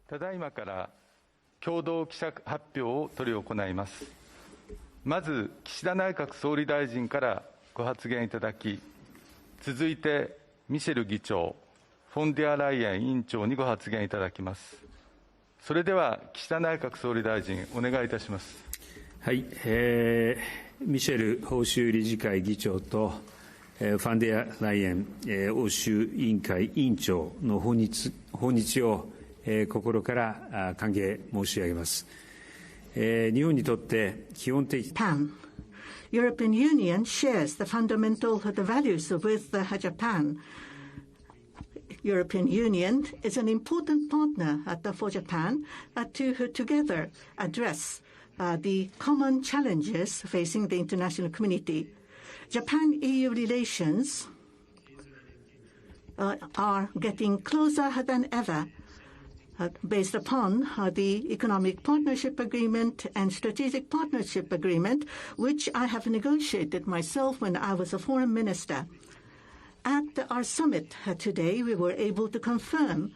ただいまから共同記者発表を執り行います。まず、岸田内閣総理大臣からご発言いただき、続いて、ミシェル議長、フォンデアライエン委員長にご発言いただきます。それでは、岸田内閣総理大臣、お願いいたします。はい、ミシェル欧州理事会議長と、ファンデアライエン欧州委員会委員長の訪日を心から歓迎申し上げます。日本にとって基本的European Union shares the fundamental values with Japan. European Union is an important partner for Japan to together address the common challenges facing the international community. Japan-EU relations are getting closer than ever. Based upon the Economic Partnership Agreement and Strategic Partnership Agreement, which I have negotiated myself when I was a foreign minister. At our summit today, we were able to confirm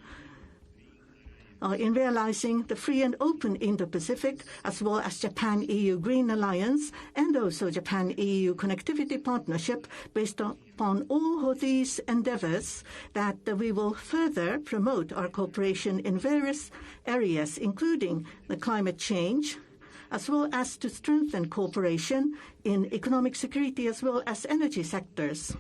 in realizing the free and open Indo-Pacific, as well as Japan-EU Green Alliance, and also Japan-EU Connectivity Partnership, based upon all of these endeavors, that we will further promote our cooperation in various areas, including the climate change, as well as to strengthen cooperation in economic security as well as energy sectors.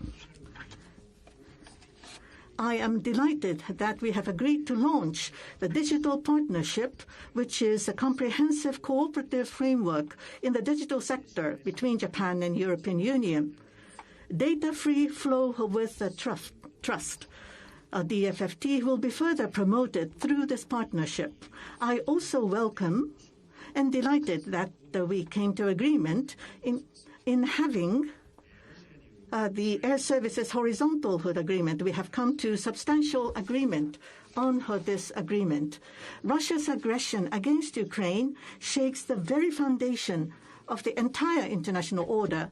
I am delighted that we have agreed to launch the digital partnership, which is a comprehensive cooperative framework in the digital sector between Japan and European Union. Data-free flow with trust. DFFT will be further promoted through this partnership. I also welcome and delighted that we came to agreement in having the Air Services Horizontal Agreement. We have come to substantial agreement on this agreement. Russia's aggression against Ukraine shakes the very foundation of the entire international order,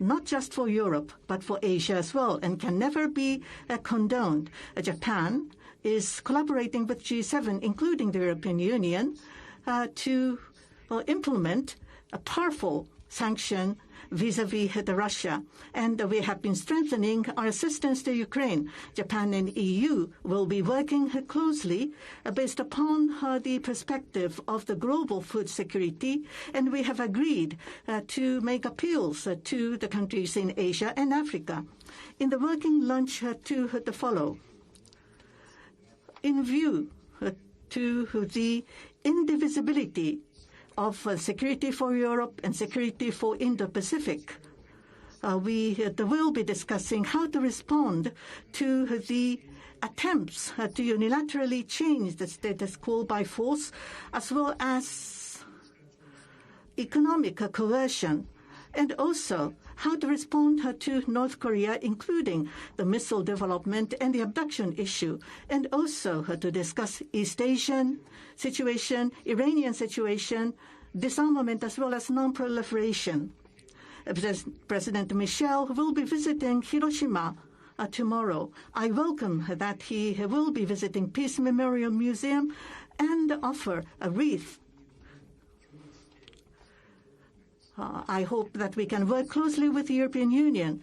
not just for Europe, but for Asia as well, and can never be condoned. Japan is collaborating with G7, including the European Union, to implement a powerful sanction vis-à-vis Russia. And we have been strengthening our assistance to Ukraine. Japan and EU will be working closely based upon the perspective of the global food security, and we have agreed to make appeals to the countries in Asia and Africa. In the working lunch to follow, in view to the indivisibility of security for Europe and security for Indo-Pacific, we will be discussing how to respond to the attempts to unilaterally change the status quo by force, as well as economic coercion, and also how to respond to North Korea, including the missile development and the abduction issue, and also to discuss East Asian situation, Iranian situation, disarmament, as well as non-proliferation. President Michel will be visiting Hiroshima tomorrow. I welcome that he will be visiting Peace Memorial Museum and offer a wreath. I hope that we can work closely with the European Union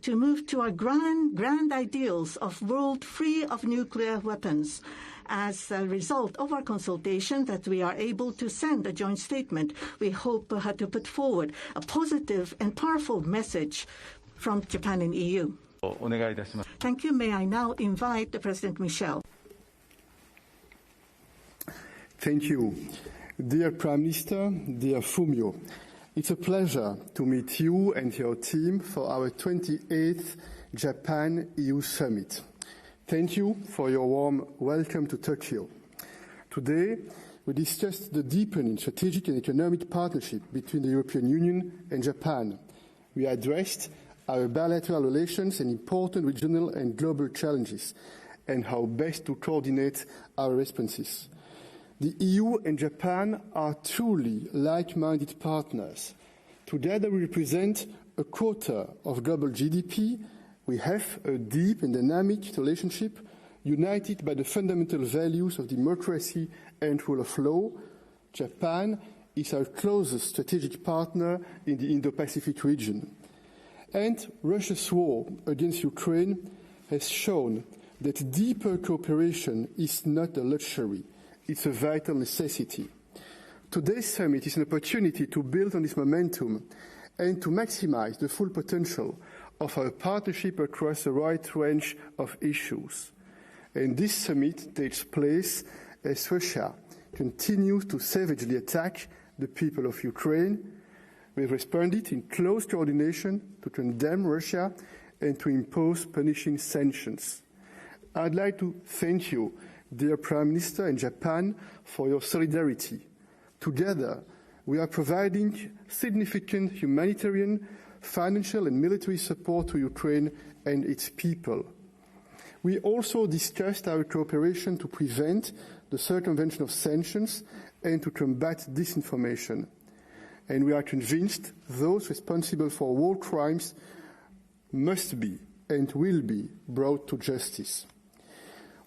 to move to our grand ideals of world free of nuclear weapons. As a result of our consultation, that we are able to send a joint statement. We hope to put forward a positive and powerful message from Japan and EU. Thank you. May I now invite President Michel. Thank you. Dear Prime Minister, dear Fumio, it's a pleasure to meet you and your team for our 28th Japan-EU Summit. Thank you for your warm welcome to Tokyo. Today, we discussed the deepening strategic and economic partnership between the European Union and Japan. We addressed our bilateral relations and important regional and global challenges, and how best to coordinate our responses. The EU and Japan are truly like-minded partners. Together we represent a quarter of global GDP. We have a deep and dynamic relationship United by the fundamental values of democracy and rule of law, Japan is our closest strategic partner in the Indo-Pacific region. And Russia's war against Ukraine has shown that deeper cooperation is not a luxury, it's a vital necessity. Today's summit is an opportunity to build on this momentum and to maximize the full potential of our partnership across a wide range of issues. And this summit takes place as Russia continues to savagely attack the people of Ukraine. We responded in close coordination to condemn Russia and to impose punishing sanctions. I'd like to thank you, dear Prime Minister and Japan, for your solidarity. Together, we are providing significant humanitarian, financial and military support to Ukraine and its people. We also discussed our cooperation to prevent the circumvention of sanctions and to combat disinformation. And we are convinced those responsible for war crimes must be and will be brought to justice.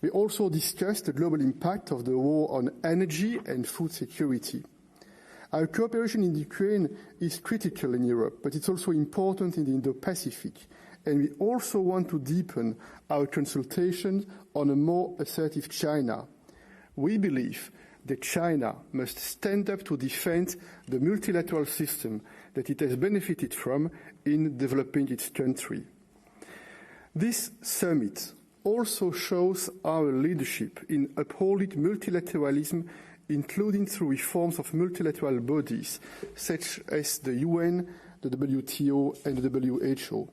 We also discussed the global impact of the war on energy and food security. Our cooperation in Ukraine is critical in Europe, but it's also important in the Indo-Pacific. And we also want to deepen our consultations on a more assertive China. We believe that China must stand up to defend the multilateral system that it has benefited from in developing its country. This summit also shows our leadership in upholding multilateralism, including through reforms of multilateral bodies such as the UN, the WTO and the WHO.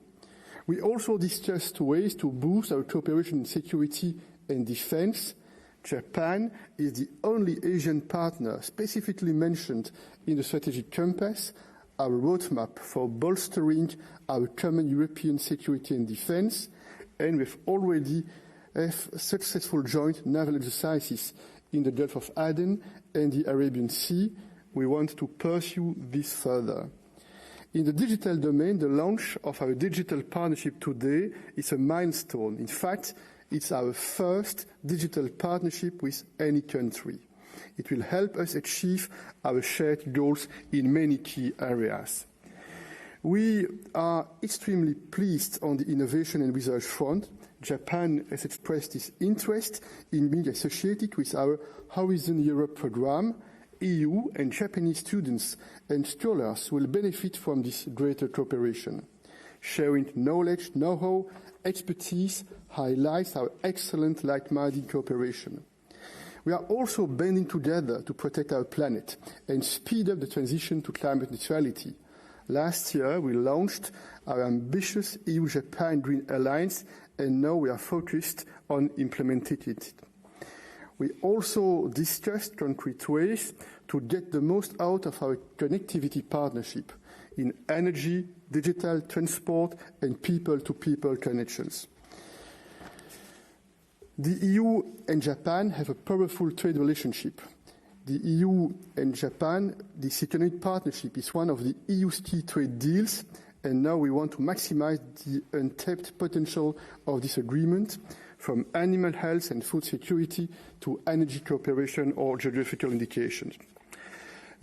We also discussed ways to boost our cooperation in security and defense. Japan is the only Asian partner specifically mentioned in the strategic compass, our roadmap for bolstering our common European security and defense, and we've already have successful joint naval exercises in the Gulf of Aden and the Arabian Sea. We want to pursue this further. In the digital domain, the launch of our digital partnership today is a milestone. In fact, it's our first digital partnership with any country. It will help us achieve our shared goals in many key areas. We are extremely pleased on the innovation and research front. Japan has expressed its interest in being associated with our Horizon Europe program. EU and Japanese students and scholars will benefit from this greater cooperation. Sharing knowledge, know-how, expertise highlights our excellent like-minded cooperation. We are also banding together to protect our planet and speed up the transition to climate neutrality. Last year, we launched our ambitious EU-Japan Green Alliance, and now we are focused on implementing it. We also discussed concrete ways to get the most out of our connectivity partnership in energy, digital, transport, and people-to-people connections. The EU and Japan have a powerful trade relationship. The EU and Japan, this economic partnership is one of the EU's key trade deals, and now we want to maximize the untapped potential of this agreement, from animal health and food security to energy cooperation or geographical indications.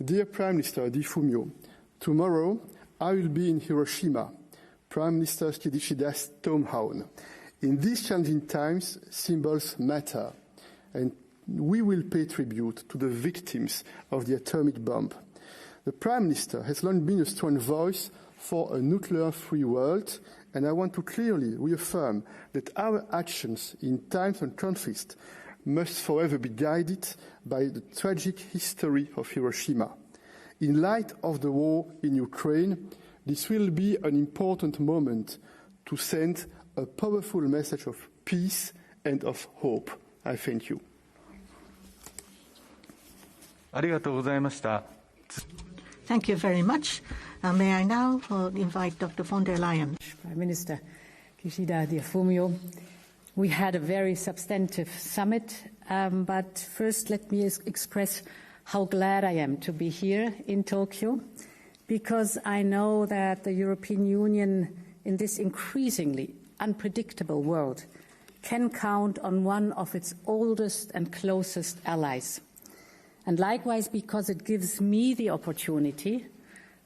Dear Prime Minister Fumio, tomorrow I will be in Hiroshima, Prime Minister KISHIDA's hometown. In these challenging times, symbols matter, and we will pay tribute to the victims of the atomic bomb. The Prime Minister has long been a strong voice for a nuclear-free world, and I want to clearly reaffirm that our actions in times of conflict must forever be guided by the tragic history of Hiroshima. In light of the war in Ukraine, this will be an important moment to send a powerful message of peace and of hope. I thank you. ありがとうございました。 Thank you very much. May I now invite Dr. von der Leyen. Prime Minister Kishida, dear Fumio, we had a very substantive summit, but first let me express how glad I am to be here in Tokyo, because I know that the European Union in this increasingly unpredictable world can count on one of its oldest and closest allies. And likewise, because it gives me the opportunity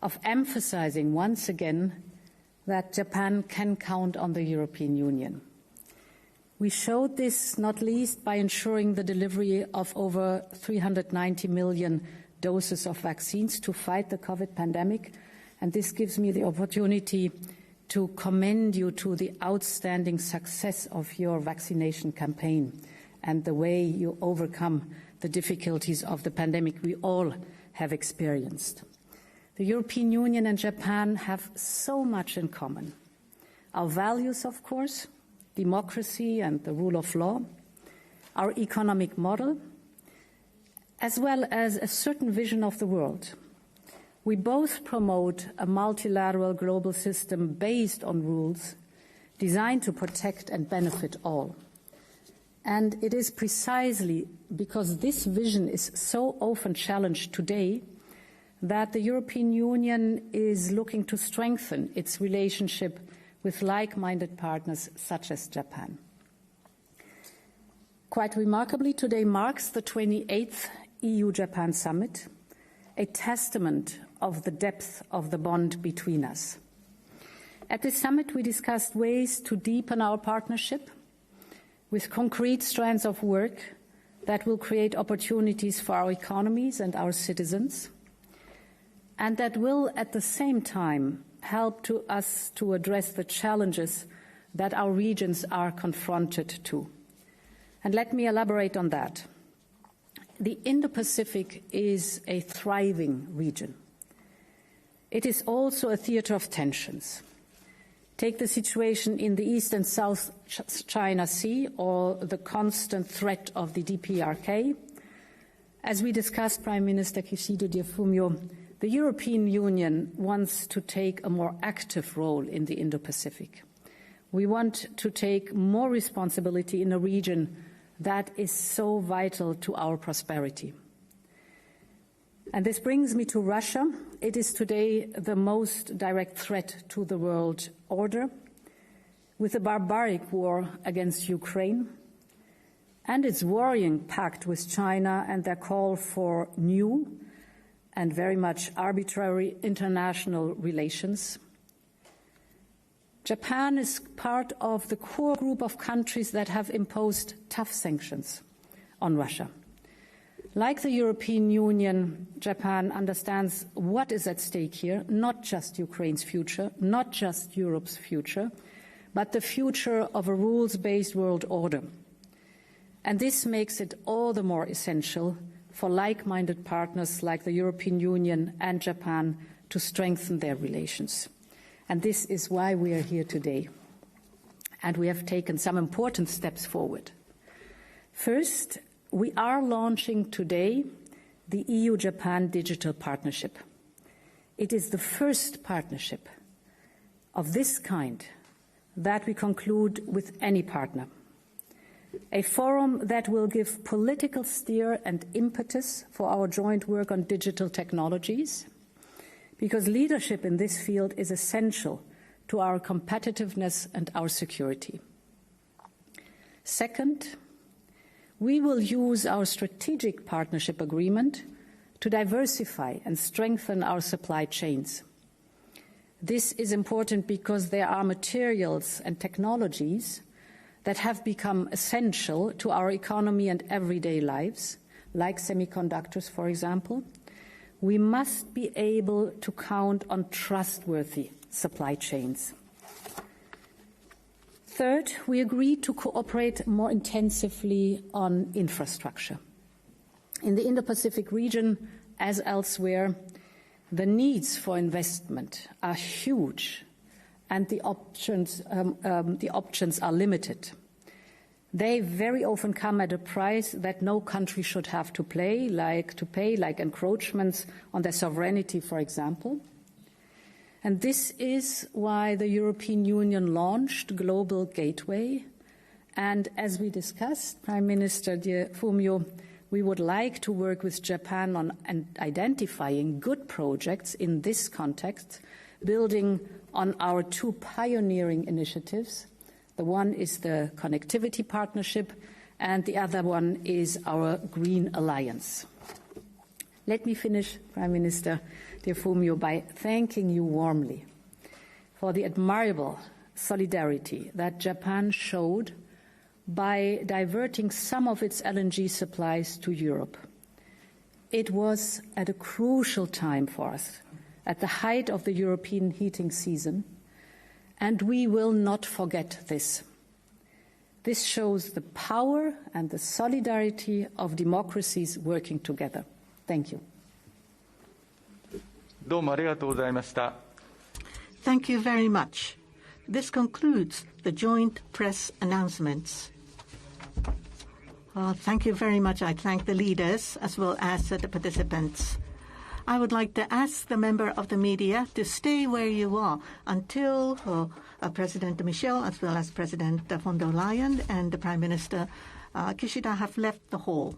of emphasizing once again that Japan can count on the European Union. We showed this not least by ensuring the delivery of over 390 million doses of vaccines to fight the COVID pandemic, and this gives me the opportunity to commend you to the outstanding success of your vaccination campaign and the way you overcome the difficulties of the pandemic we all have experienced. The European Union and Japan have so much in common. Our values, of course, democracy and the rule of law, our economic model, as well as a certain vision of the world. We both promote a multilateral global system based on rules designed to protect and benefit all. And it is precisely because this vision is so often challenged today that the European Union is looking to strengthen its relationship with like-minded partners such as Japan. Quite remarkably, today marks the 28th EU-Japan summit, a testament of the depth of the bond between us. At this summit, we discussed ways to deepen our partnership with concrete strands of work that will create opportunities for our economies and our citizens, and that will at the same time help us to address the challenges that our regions are confronted to. And let me elaborate on that. The Indo-Pacific is a thriving region. It is also a theater of tensions. Take the situation in the East and South China Sea or the constant threat of the DPRK. As we discussed, Prime Minister KISHIDA, dear Fumio, the European Union wants to take a more active role in the Indo-Pacific. We want to take more responsibility in a region that is so vital to our prosperity. And this brings me to Russia. It is today the most direct threat to the world order, with a barbaric war against Ukraine and its worrying pact with China and their call for new and very much arbitrary international relations. Japan is part of the core group of countries that have imposed tough sanctions on Russia. Like the European Union, Japan understands what is at stake here, not just Ukraine's future, not just Europe's future, but the future of a rules-based world order. And this makes it all the more essential for like-minded partners like the European Union and Japan to strengthen their relations. And this is why we are here today. And we have taken some important steps forward. First, we are launching today the EU-Japan Digital Partnership. It is the first partnership of this kind that we conclude with any partner. A forum that will give political steer and impetus for our joint work on digital technologies, because leadership in this field is essential to our competitiveness and our security. Second, we will use our strategic partnership agreement to diversify and strengthen our supply chains. This is important because there are materials and technologies that have become essential to our economy and everyday lives, like semiconductors, for example. We must be able to count on trustworthy supply chains. Third, we agreed to cooperate more intensively on infrastructure. In the Indo-Pacific region, as elsewhere, the needs for investment are huge and the options are limited. They very often come at a price that no country should have to pay, like encroachments on their sovereignty, for example. And this is why the European Union launched Global Gateway. And as we discussed, Prime Minister dear Fumio, we would like to work with Japan on identifying good projects in this context, building on our two pioneering initiatives, The one is the Connectivity Partnership, and the other one is our Green Alliance. Let me finish, Prime Minister dear Fumio, by thanking you warmly for the admirable solidarity that Japan showed by diverting some of its LNG supplies to Europe. It was at a crucial time for us, at the height of the European heating season, and we will not forget this. This shows the power and the solidarity of democracies working together. Thank you. どうもありがとうございました。 Thank you very much. This concludes the joint press announcements. Thank you very much. I thank the leaders as well as the participants. I would like to ask the member of the media to stay where you are until President Michel as well as President von der Leyen and the Prime Minister Kishida have left the hall.